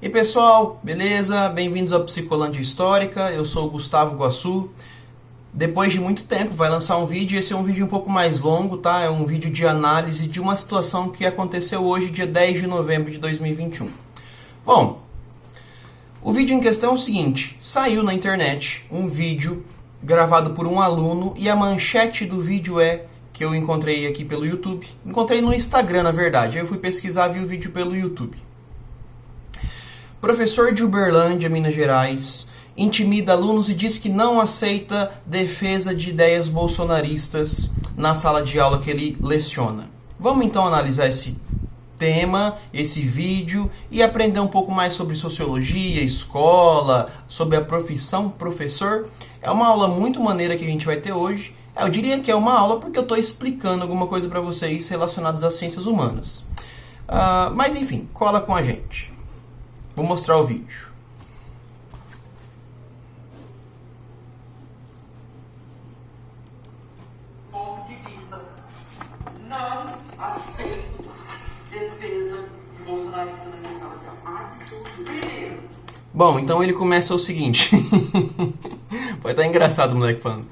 E pessoal, beleza? Bem-vindos ao Psicolândia Histórica, eu sou o Gustavo Guassu. Depois de muito tempo vai lançar um vídeo, esse é um vídeo um pouco mais longo, tá? É um vídeo de análise de uma situação que aconteceu hoje, dia 10 de novembro de 2021. Bom, o vídeo em questão é o seguinte, saiu na internet um vídeo gravado por um aluno e a manchete do vídeo é, que eu encontrei aqui pelo YouTube, encontrei no Instagram na verdade, aí eu fui pesquisar e vi o vídeo pelo YouTube. Professor de Uberlândia, Minas Gerais, intimida alunos e diz que não aceita defesa de ideias bolsonaristas na sala de aula que ele leciona. Vamos então analisar esse tema, esse vídeo e aprender um pouco mais sobre sociologia, escola, sobre a profissão professor. É uma aula muito maneira que a gente vai ter hoje. Eu diria que é uma aula porque eu estou explicando alguma coisa para vocês relacionadas às ciências humanas. Mas enfim, cola com a gente. Vou mostrar o vídeo. Ponto de vista. Não aceito defesa de bolsonarista na minha sala de aula. Primeiro. Bom, então ele começa o seguinte. Vai estar engraçado o moleque falando.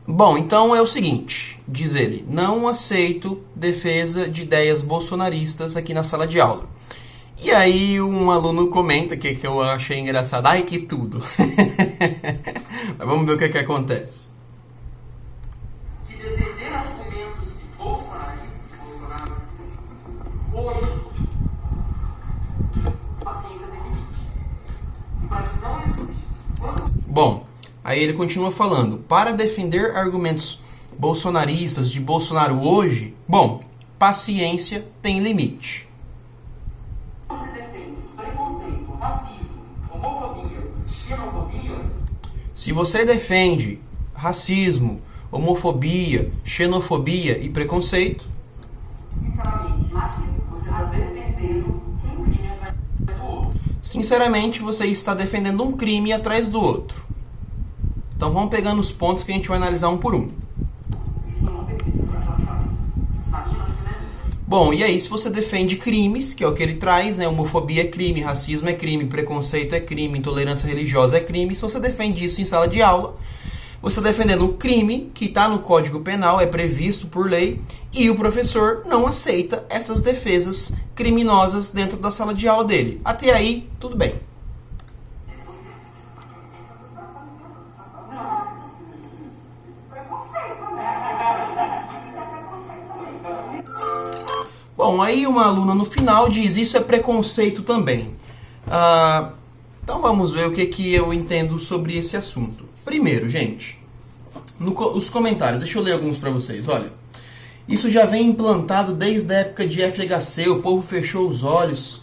Bom, então é o seguinte, diz ele, não aceito defesa de ideias bolsonaristas aqui na sala de aula. E aí um aluno comenta que eu achei engraçado. Ai, que tudo. Mas vamos ver o que acontece. Que defender argumentos de bolsonaristas, de Bolsonaro, hoje, a ciência tem limite. E para isso não existe. Bom, aí ele continua falando. Para defender argumentos bolsonaristas de Bolsonaro hoje, bom, paciência tem limite. Você defende preconceito, racismo, homofobia, xenofobia, Se você defende racismo, homofobia, xenofobia e preconceito, sinceramente, você está defendendo um crime atrás do outro. sinceramente você está defendendo um crime atrás do outro. Então vamos pegando os pontos que a gente vai analisar um por um. Isso eu não defendo, mas eu acho. Na minha, acho que não é minha. Bom, e aí se você defende crimes, que é o que ele traz, né? Homofobia é crime, racismo é crime, preconceito é crime, intolerância religiosa é crime. Se você defende isso em sala de aula, você está defendendo um crime que está no Código Penal, é previsto por lei, e o professor não aceita essas defesas criminosas dentro da sala de aula dele. Até aí, tudo bem. Bom, aí uma aluna no final diz, isso é preconceito também. Então vamos ver o que eu entendo sobre esse assunto. Primeiro, gente, os comentários, deixa eu ler alguns para vocês, olha. Isso já vem implantado desde a época de FHC, o povo fechou os olhos,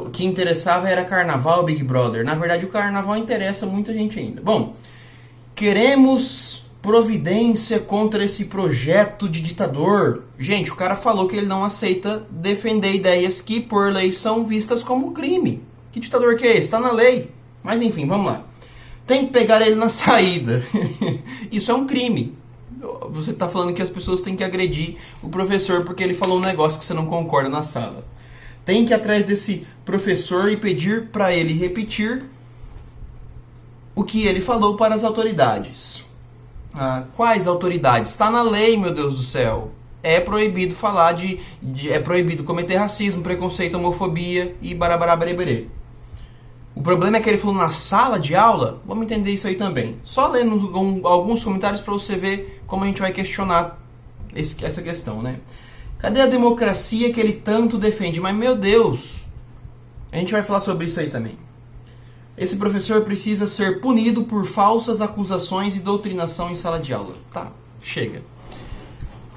o que interessava era carnaval, Big Brother. Na verdade o carnaval interessa muita gente ainda. Bom, queremos providência contra esse projeto de ditador. Gente, o cara falou que ele não aceita defender ideias que por lei são vistas como crime. Que ditador que é esse? Está na lei. Mas enfim, vamos lá. Tem que pegar ele na saída. Isso é um crime. Você está falando que as pessoas têm que agredir o professor porque ele falou um negócio que você não concorda na sala. Tem que ir atrás desse professor e pedir para ele repetir o que ele falou para as autoridades. Quais autoridades? Está na lei, meu Deus do céu. É proibido falar é proibido cometer racismo, preconceito, homofobia e barabarabaré. O problema é que ele falou na sala de aula. Vamos entender isso aí também. Só lendo alguns comentários para você ver como a gente vai questionar essa questão, né? Cadê a democracia que ele tanto defende? Mas, meu Deus, a gente vai falar sobre isso aí também. Esse professor precisa ser punido por falsas acusações e doutrinação em sala de aula. Tá, chega.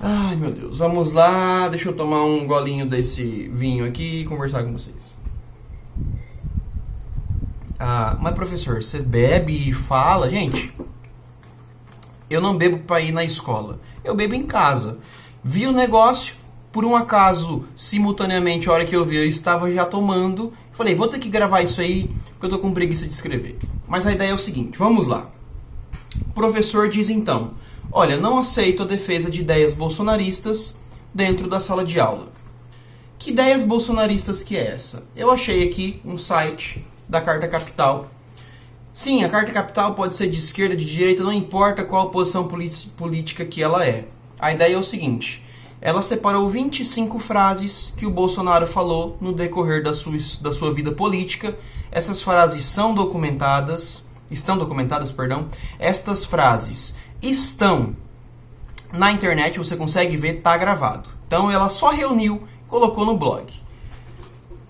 Ai, meu Deus. Vamos lá. Deixa eu tomar um golinho desse vinho aqui e conversar com vocês. Mas professor, você bebe e fala? Gente, eu não bebo para ir na escola. Eu bebo em casa. Vi o negócio, por um acaso, simultaneamente, a hora que eu vi, eu estava já tomando. Falei, vou ter que gravar isso aí, porque eu tô com preguiça de escrever. Mas a ideia é o seguinte, vamos lá. O professor diz então, olha, não aceito a defesa de ideias bolsonaristas dentro da sala de aula. Que ideias bolsonaristas que é essa? Eu achei aqui um site da Carta Capital. Sim, a Carta Capital pode ser de esquerda, de direita, não importa qual a posição política que ela é. A ideia é o seguinte: ela separou 25 frases que o Bolsonaro falou no decorrer da sua vida política. Essas frases estão documentadas. Estas frases estão na internet, você consegue ver, está gravado. Então ela só reuniu e colocou no blog.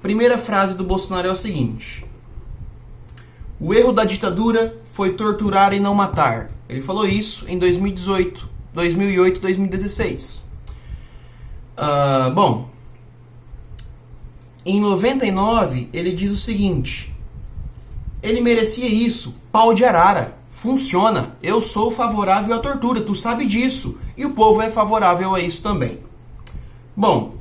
Primeira frase do Bolsonaro é o seguinte: o erro da ditadura foi torturar e não matar. Ele falou isso em 2018, 2008, 2016. Bom, em 99 ele diz o seguinte: ele merecia isso, pau de arara, funciona, eu sou favorável à tortura, tu sabe disso, e o povo é favorável a isso também. Bom,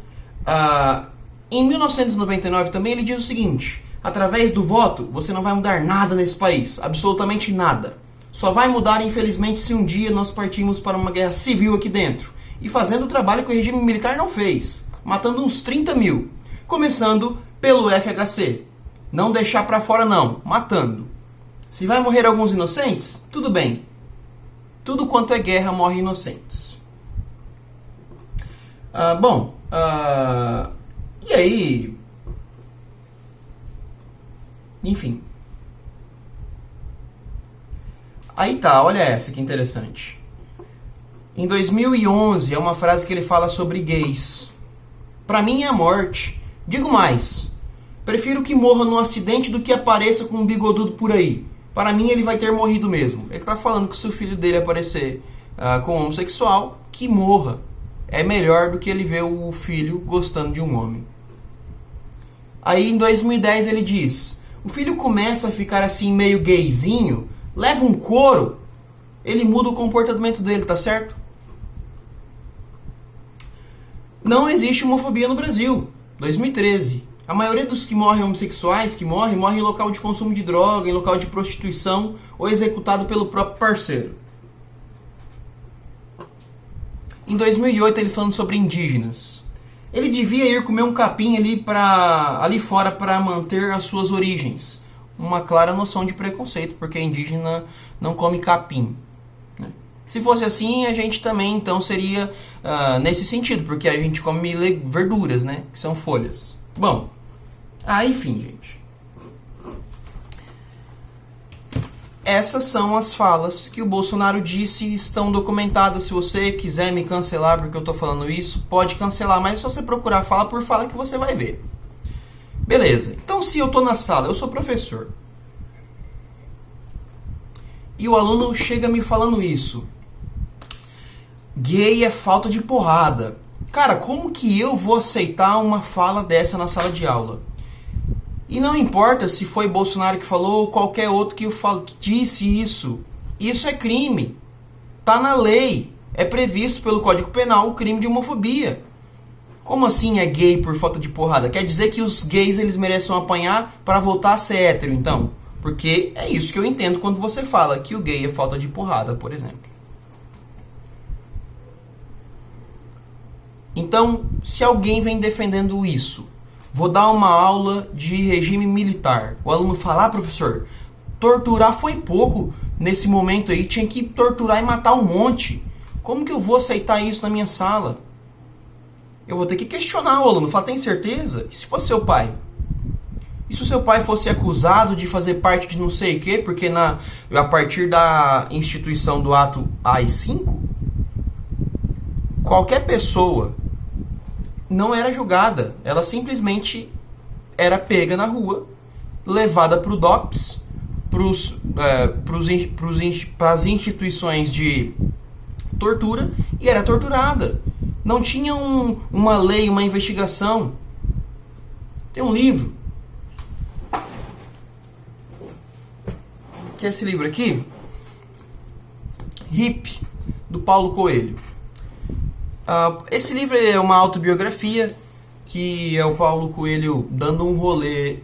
em 1999 também ele diz o seguinte: através do voto você não vai mudar nada nesse país, absolutamente nada. Só vai mudar, infelizmente, se um dia nós partirmos para uma guerra civil aqui dentro, e fazendo o trabalho que o regime militar não fez, matando uns 30 mil, começando pelo FHC. Não deixar para fora não, matando. Se vai morrer alguns inocentes, tudo bem. Tudo quanto é guerra morre inocentes. E aí... Enfim. Aí tá, olha essa que interessante. Em 2011, é uma frase que ele fala sobre gays. Pra mim é a morte. Digo mais, prefiro que morra num acidente do que apareça com um bigodudo por aí. Para mim ele vai ter morrido mesmo. Ele tá falando que se o filho dele aparecer com um homossexual, que morra. É melhor do que ele ver o filho gostando de um homem. Aí em 2010 ele diz: o filho começa a ficar assim meio gayzinho, leva um couro, ele muda o comportamento dele, tá certo? Não existe homofobia no Brasil. 2013. A maioria dos que morrem homossexuais, morrem em local de consumo de droga, em local de prostituição ou executado pelo próprio parceiro. Em 2008 ele falando sobre indígenas. Ele devia ir comer um capim ali fora para manter as suas origens. Uma clara noção de preconceito, porque indígena não come capim. Se fosse assim, a gente também então seria nesse sentido, porque a gente come verduras, né, que são folhas. Bom, enfim, gente. Essas são as falas que o Bolsonaro disse e estão documentadas. Se você quiser me cancelar porque eu estou falando isso, pode cancelar, mas é só você procurar fala por fala que você vai ver. Beleza, então se eu estou na sala, eu sou professor, e o aluno chega me falando isso: gay é falta de porrada. Cara, como que eu vou aceitar uma fala dessa na sala de aula? E não importa se foi Bolsonaro que falou ou qualquer outro que disse isso. Isso é crime. Tá na lei. É previsto pelo Código Penal o crime de homofobia. Como assim é gay por falta de porrada? Quer dizer que os gays eles merecem apanhar para voltar a ser hétero, então? Porque é isso que eu entendo quando você fala que o gay é falta de porrada, por exemplo. Então, se alguém vem defendendo isso, vou dar uma aula de regime militar. O aluno fala: professor, torturar foi pouco nesse momento aí, tinha que torturar e matar um monte. Como que eu vou aceitar isso na minha sala? Eu vou ter que questionar o aluno, falar: tem certeza? E se fosse seu pai? E se o seu pai fosse acusado de fazer parte de não sei o quê, porque a partir da instituição do ato AI-5, qualquer pessoa não era julgada, ela simplesmente era pega na rua, levada para o DOPS, para as instituições de tortura, e era torturada. Não tinha uma lei, uma investigação. Tem um livro, que é esse livro aqui, Hip, do Paulo Coelho. Esse livro é uma autobiografia, que é o Paulo Coelho dando um rolê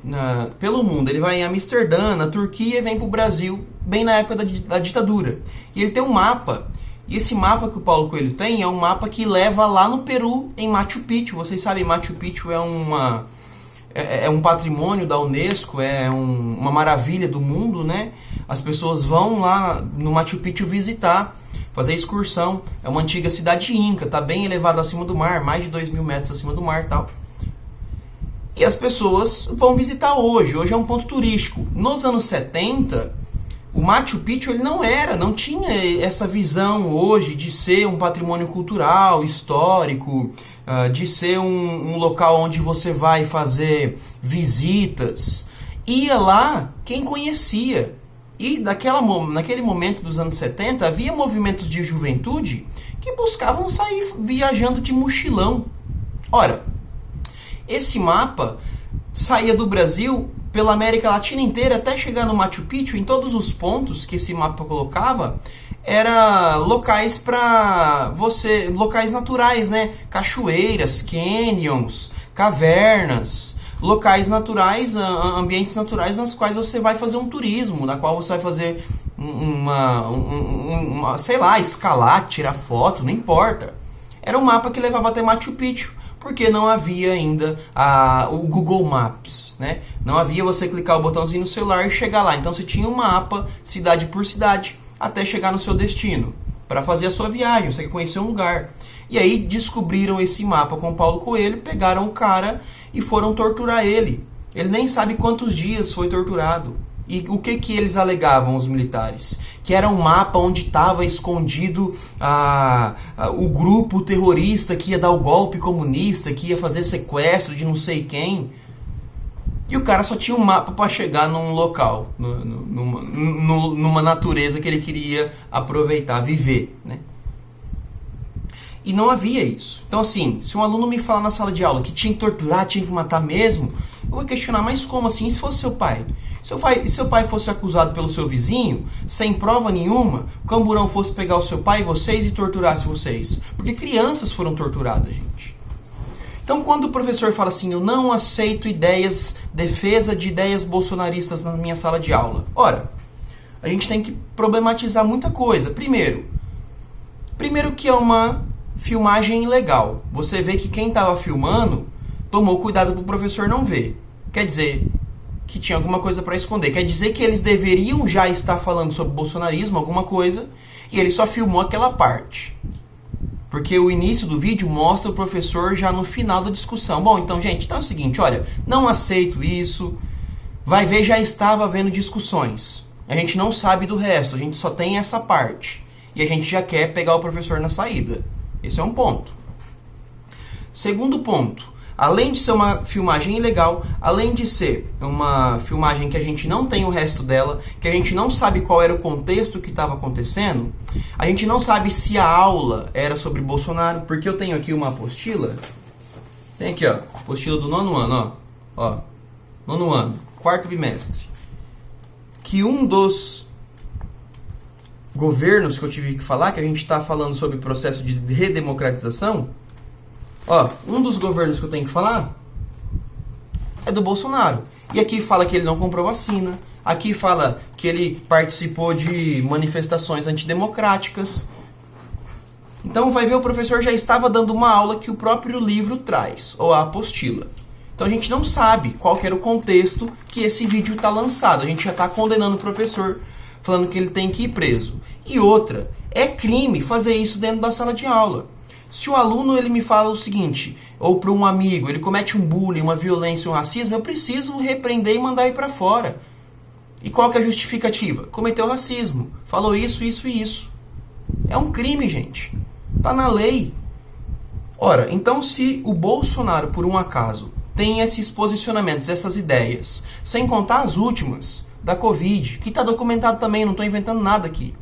pelo mundo. Ele vai em Amsterdã, na Turquia, e vem para o Brasil, bem na época da ditadura. E ele tem um mapa E esse mapa que o Paulo Coelho tem é um mapa que leva lá no Peru, em Machu Picchu. Vocês sabem, Machu Picchu é um patrimônio da Unesco, uma maravilha do mundo, né? As pessoas vão lá no Machu Picchu visitar, fazer excursão. É uma antiga cidade inca, tá bem elevado acima do mar, mais de 2.000 metros acima do mar e tal. E as pessoas vão visitar hoje. Hoje é um ponto turístico. Nos anos 70, o Machu Picchu ele não tinha essa visão hoje de ser um patrimônio cultural, histórico, de ser um local onde você vai fazer visitas. Ia lá quem conhecia. E naquele momento dos anos 70, havia movimentos de juventude que buscavam sair viajando de mochilão. Ora, esse mapa saía do Brasil pela América Latina inteira até chegar no Machu Picchu. Em todos os pontos que esse mapa colocava, era locais locais naturais, né? Cachoeiras, canyons, cavernas, locais naturais, ambientes naturais nas quais você vai fazer um turismo, na qual você vai fazer sei lá, escalar, tirar foto, não importa. Era um mapa que levava até Machu Picchu, porque não havia ainda o Google Maps, né? Não havia você clicar o botãozinho no celular e chegar lá. Então você tinha um mapa, cidade por cidade, até chegar no seu destino, para fazer a sua viagem, você quer conhecer um lugar. E aí descobriram esse mapa com o Paulo Coelho, pegaram o cara e foram torturar ele. Ele nem sabe quantos dias foi torturado. E o que eles alegavam, os militares? Que era um mapa onde estava escondido o grupo terrorista que ia dar o golpe comunista, que ia fazer sequestro de não sei quem. E o cara só tinha um mapa para chegar num local, numa natureza que ele queria aproveitar, viver, né? E não havia isso. Então assim, se um aluno me falar na sala de aula que tinha que torturar, tinha que matar mesmo, eu vou questionar, mas como assim? E se fosse seu pai? Se seu pai fosse acusado pelo seu vizinho, sem prova nenhuma, o camburão fosse pegar o seu pai e vocês e torturasse vocês. Porque crianças foram torturadas, gente. Então quando o professor fala assim, eu não aceito defesa de ideias bolsonaristas na minha sala de aula. Ora, a gente tem que problematizar muita coisa. Primeiro que é uma filmagem ilegal. Você vê que quem estava filmando tomou cuidado para o professor não ver. Quer dizer que tinha alguma coisa para esconder. Quer dizer que eles deveriam já estar falando sobre bolsonarismo, alguma coisa, e ele só filmou aquela parte. Porque o início do vídeo mostra o professor já no final da discussão. Bom, então, gente, tá o seguinte, olha, não aceito isso. Vai ver, já estava havendo discussões. A gente não sabe do resto, a gente só tem essa parte. E a gente já quer pegar o professor na saída. Esse é um ponto. Segundo ponto, além de ser uma filmagem ilegal, além de ser uma filmagem que a gente não tem o resto dela, que a gente não sabe qual era o contexto que estava acontecendo, a gente não sabe se a aula era sobre Bolsonaro, porque eu tenho aqui uma apostila, tem aqui, ó, apostila do 9º ano, ó, 9º ano, 4º bimestre, que um dos governos que eu tive que falar, que a gente está falando sobre o processo de redemocratização, ó, um dos governos que eu tenho que falar é do Bolsonaro. E aqui fala que ele não comprou vacina, aqui fala que ele participou de manifestações antidemocráticas. Então vai ver, o professor já estava dando uma aula que o próprio livro traz, ou a apostila. Então a gente não sabe qual que era o contexto que esse vídeo está lançado. A gente já está condenando o professor, falando que ele tem que ir preso. E outra, é crime fazer isso dentro da sala de aula. Se o aluno ele me fala o seguinte, ou para um amigo, ele comete um bullying, uma violência, um racismo, eu preciso repreender e mandar ir para fora. E qual que é a justificativa? Cometeu racismo, falou isso, isso e isso. É um crime, gente. Tá na lei. Ora, então se o Bolsonaro, por um acaso, tem esses posicionamentos, essas ideias, sem contar as últimas, da Covid, que está documentado também, não estou inventando nada aqui,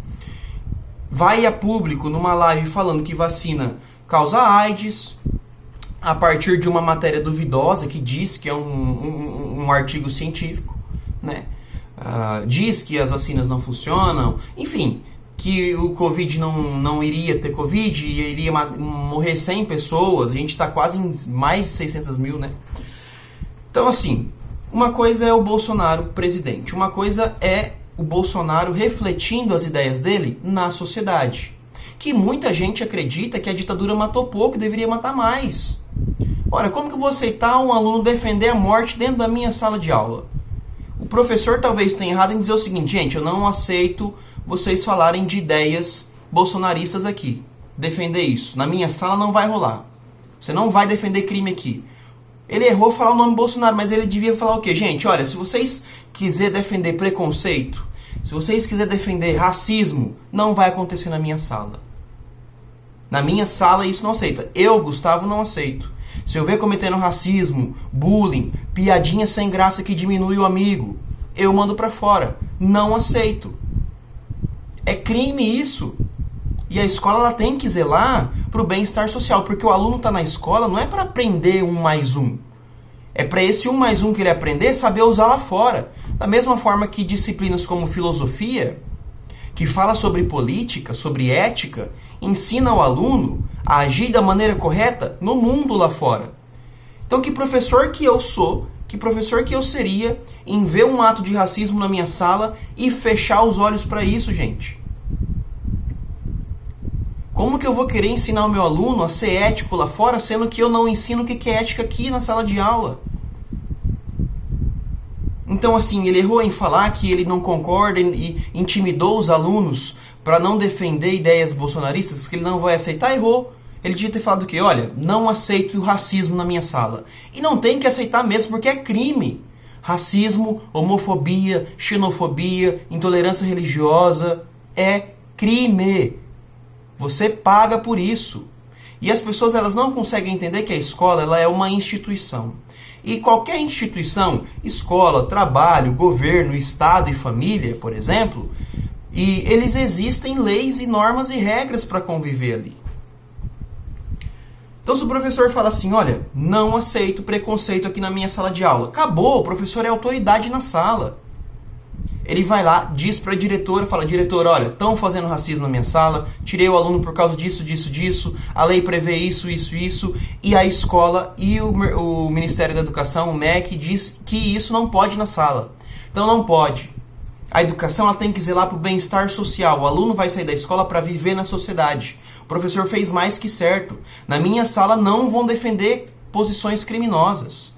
vai a público numa live falando que vacina causa AIDS, a partir de uma matéria duvidosa que diz que é um artigo científico, né? Diz que as vacinas não funcionam, enfim, que o Covid não iria ter Covid, iria morrer 100 pessoas, a gente está quase em mais de 600 mil, né? Então, assim, uma coisa é o Bolsonaro presidente, uma coisa é o Bolsonaro refletindo as ideias dele na sociedade. que muita gente acredita que a ditadura matou pouco e deveria matar mais. Ora, como que eu vou aceitar um aluno defender a morte dentro da minha sala de aula? O professor talvez tenha errado em dizer o seguinte: gente, eu não aceito vocês falarem de ideias bolsonaristas aqui. Defender isso. Na minha sala não vai rolar. Você não vai defender crime aqui. Ele errou falar o nome Bolsonaro, mas ele devia falar o quê? Gente, olha, se vocês quiserem defender preconceito, se vocês quiserem defender racismo, não vai acontecer na minha sala. Na minha sala isso não aceita. Eu, Gustavo, não aceito. Se eu ver cometendo racismo, bullying, piadinha sem graça que diminui o amigo, eu mando pra fora. Não aceito. É crime isso. E a escola ela tem que zelar pro bem-estar social, porque o aluno tá na escola não é para aprender 1 mais 1. É para esse 1 mais 1 que ele aprender, saber usar lá fora. Da mesma forma que disciplinas como filosofia, que fala sobre política, sobre ética, ensina o aluno a agir da maneira correta no mundo lá fora. Então que professor que eu sou, que professor que eu seria em ver um ato de racismo na minha sala e fechar os olhos para isso, gente? Como que eu vou querer ensinar o meu aluno a ser ético lá fora, sendo que eu não ensino o que é ética aqui na sala de aula? Então, assim, ele errou em falar que ele não concorda e intimidou os alunos para não defender ideias bolsonaristas, que ele não vai aceitar. Errou. Ele devia ter falado o quê? Olha, não aceito o racismo na minha sala. E não tem que aceitar mesmo, porque é crime. Racismo, homofobia, xenofobia, intolerância religiosa é crime. Você paga por isso. E as pessoas elas não conseguem entender que a escola ela é uma instituição. E qualquer instituição, escola, trabalho, governo, estado e família, por exemplo, e eles existem leis e normas e regras para conviver ali. Então se o professor fala assim, olha, não aceito preconceito aqui na minha sala de aula. Acabou, o professor é autoridade na sala. Ele vai lá, diz para a diretora, fala, diretora, olha, estão fazendo racismo na minha sala, tirei o aluno por causa disso, a lei prevê isso, e a escola e o Ministério da Educação, o MEC, diz que isso não pode na sala. Então não pode. A educação ela tem que zelar para o bem-estar social. O aluno vai sair da escola para viver na sociedade. O professor fez mais que certo. Na minha sala não vão defender posições criminosas.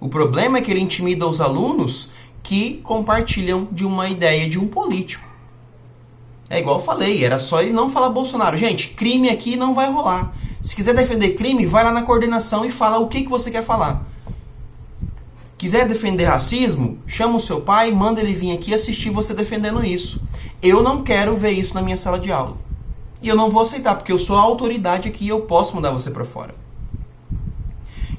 O problema é que ele intimida os alunos que compartilham de uma ideia de um político. É igual eu falei, era só ele não falar Bolsonaro. Gente, crime aqui não vai rolar. Se quiser defender crime, vai lá na coordenação e fala o que você quer falar. Quiser defender racismo, chama o seu pai, manda ele vir aqui assistir você defendendo isso. Eu não quero ver isso na minha sala de aula. E eu não vou aceitar, porque eu sou a autoridade aqui e eu posso mandar você para fora.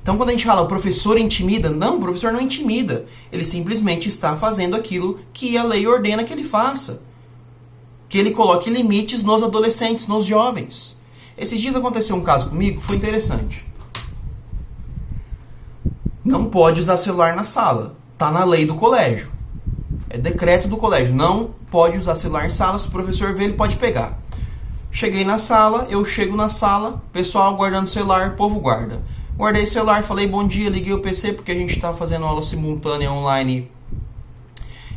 Então quando a gente fala o professor intimida, não, o professor não intimida. Ele simplesmente está fazendo aquilo que a lei ordena que ele faça. Que ele coloque limites nos adolescentes, nos jovens. Esses dias aconteceu um caso comigo que foi interessante. Não pode usar celular na sala. Está na lei do colégio. É decreto do colégio. Não pode usar celular em sala. Se o professor ver, ele pode pegar. Cheguei na sala, eu chego na sala, pessoal guardando o celular, povo guarda. Guardei o celular, falei bom dia, liguei o PC porque a gente está fazendo aula simultânea online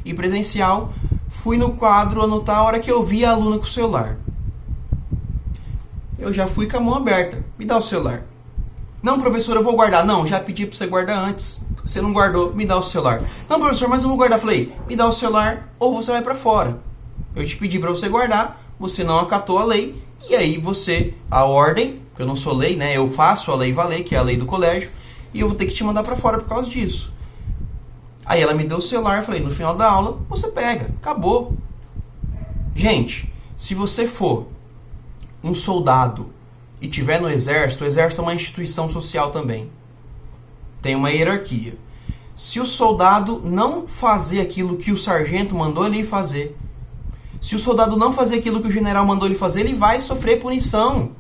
e presencial. Fui no quadro anotar a hora que eu vi a aluna com o celular. Eu já fui com a mão aberta. Me dá o celular. Não, professor, eu vou guardar. Não, já pedi para você guardar antes. Você não guardou, me dá o celular. Não, professor, mas eu vou guardar. Falei, me dá o celular ou você vai para fora. Eu te pedi para você guardar, você não acatou a lei. E aí você, a ordem, porque eu não sou lei, né? Eu faço a lei valer, que é a lei do colégio, e eu vou ter que te mandar para fora por causa disso. Aí ela me deu o celular, falei, no final da aula, você pega, acabou. Gente, se você for um soldado e tiver no exército, o exército é uma instituição social também. Tem uma hierarquia. Se o soldado não fazer aquilo que o sargento mandou ele fazer, se o soldado não fazer aquilo que o general mandou ele fazer, ele vai sofrer punição.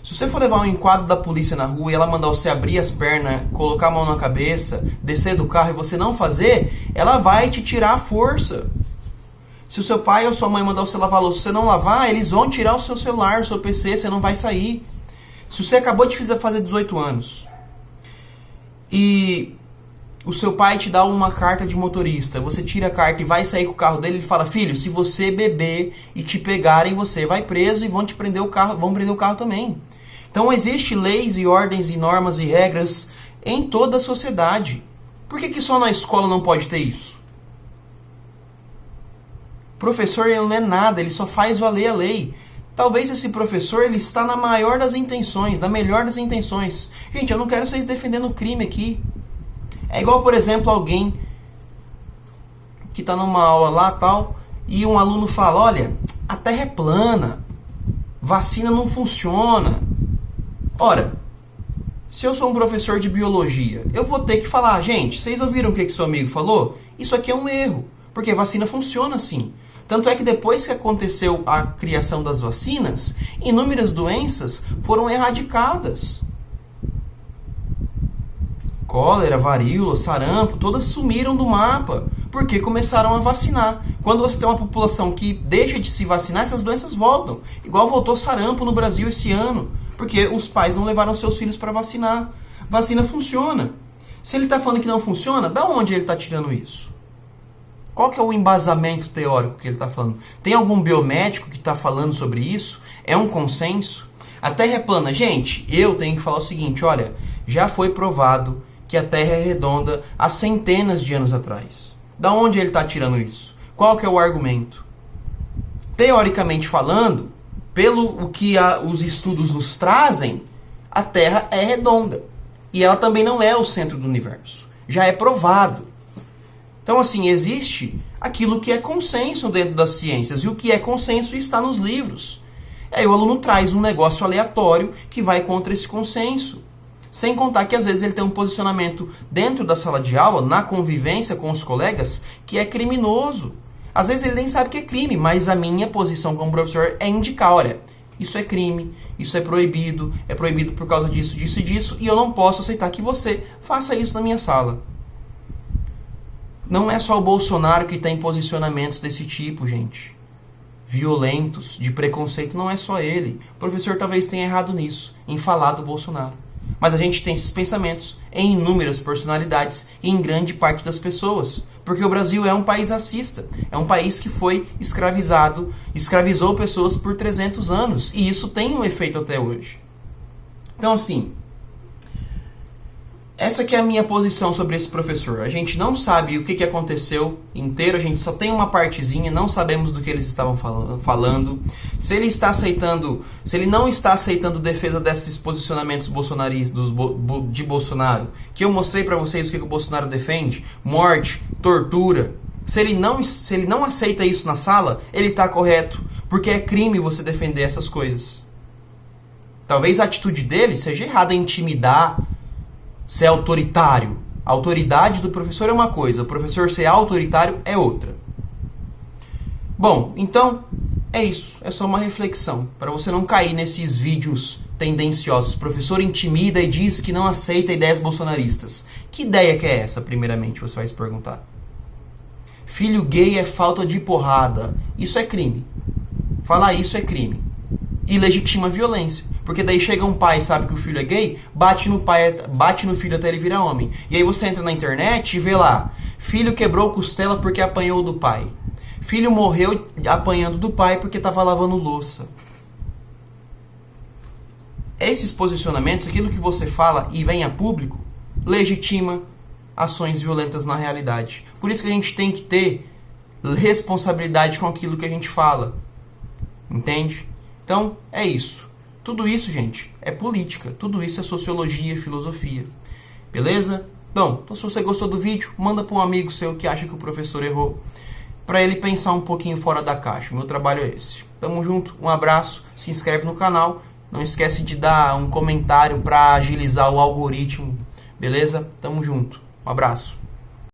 Se você for levar um enquadro da polícia na rua e ela mandar você abrir as pernas, colocar a mão na cabeça, descer do carro e você não fazer, ela vai te tirar a força. Se o seu pai ou sua mãe mandar você lavar a louça, se você não lavar, eles vão tirar o seu celular, o seu PC, você não vai sair. Se você acabou de fazer 18 anos e O seu pai te dá uma carta de motorista, você tira a carta e vai sair com o carro dele, ele fala: filho, se você beber e te pegarem, você vai preso e vão te prender o carro, vão prender o carro também. Então existem leis e ordens e normas e regras em toda a sociedade. Por que só na escola não pode ter isso? O professor ele não é nada, ele só faz valer a lei. Talvez esse professor ele está na maior das intenções, na melhor das intenções. Gente, eu não quero vocês defendendo o crime aqui. É igual, por exemplo, alguém que está numa aula lá tal e um aluno fala: olha, a Terra é plana, vacina não funciona. Ora, se eu sou um professor de biologia, eu vou ter que falar: gente, vocês ouviram o que seu amigo falou? Isso aqui é um erro, porque vacina funciona assim. Tanto é que depois que aconteceu a criação das vacinas, inúmeras doenças foram erradicadas. Cólera, varíola, sarampo, todas sumiram do mapa, porque começaram a vacinar. Quando você tem uma população que deixa de se vacinar, essas doenças voltam. Igual voltou sarampo no Brasil esse ano, porque os pais não levaram seus filhos para vacinar. Vacina funciona. Se ele está falando que não funciona, da onde ele está tirando isso? Qual que é o embasamento teórico que ele está falando? Tem algum biomédico que está falando sobre isso? É um consenso? A Terra é plana. Gente, eu tenho que falar o seguinte, olha, já foi provado que a Terra é redonda há centenas de anos atrás. Da onde ele está tirando isso? Qual que é o argumento? Teoricamente falando, pelo que os estudos nos trazem, a Terra é redonda. E ela também não é o centro do universo. Já é provado. Então, assim, existe aquilo que é consenso dentro das ciências. E o que é consenso está nos livros. Aí o aluno traz um negócio aleatório que vai contra esse consenso. Sem contar que às vezes ele tem um posicionamento dentro da sala de aula, na convivência com os colegas, que é criminoso. Às vezes ele nem sabe que é crime, mas a minha posição como professor é indicar, olha, isso é crime, isso é proibido por causa disso, disso e disso, e eu não posso aceitar que você faça isso na minha sala. Não é só o Bolsonaro que tem posicionamentos desse tipo, gente. Violentos, de preconceito, não é só ele. O professor talvez tenha errado nisso, em falar do Bolsonaro. Mas a gente tem esses pensamentos em inúmeras personalidades e em grande parte das pessoas. Porque o Brasil é um país racista. É um país que foi escravizado, escravizou pessoas por 300 anos. E isso tem um efeito até hoje. Então, assim, essa que é a minha posição sobre esse professor. A gente não sabe o que aconteceu inteiro, a gente só tem uma partezinha, não sabemos do que eles estavam falando. Se ele não está aceitando defesa desses posicionamentos bolsonaristas de Bolsonaro, que eu mostrei para vocês o que o Bolsonaro defende, morte, tortura. Se ele não aceita isso na sala, ele está correto, porque é crime você defender essas coisas. Talvez a atitude dele seja errada, intimidar, ser autoritário. A autoridade do professor é uma coisa, o professor ser autoritário é outra. Bom, então é isso. É só uma reflexão, para você não cair nesses vídeos tendenciosos. O professor intimida e diz que não aceita ideias bolsonaristas. Que ideia que é essa, primeiramente, você vai se perguntar. Filho gay é falta de porrada. Isso é crime. Falar isso é crime. E legitima a violência. Porque daí chega um pai, sabe que o filho é gay, bate no filho até ele virar homem. E aí você entra na internet e vê lá, filho quebrou costela porque apanhou do pai. Filho morreu apanhando do pai porque estava lavando louça. Esses posicionamentos, aquilo que você fala e vem a público, legitima ações violentas na realidade. Por isso que a gente tem que ter responsabilidade com aquilo que a gente fala. Entende? Então, é isso. Tudo isso, gente, é política. Tudo isso é sociologia, filosofia. Beleza? Então se você gostou do vídeo, manda para um amigo seu que acha que o professor errou, para ele pensar um pouquinho fora da caixa. O meu trabalho é esse. Tamo junto, um abraço, se inscreve no canal. Não esquece de dar um comentário para agilizar o algoritmo. Beleza? Tamo junto. Um abraço.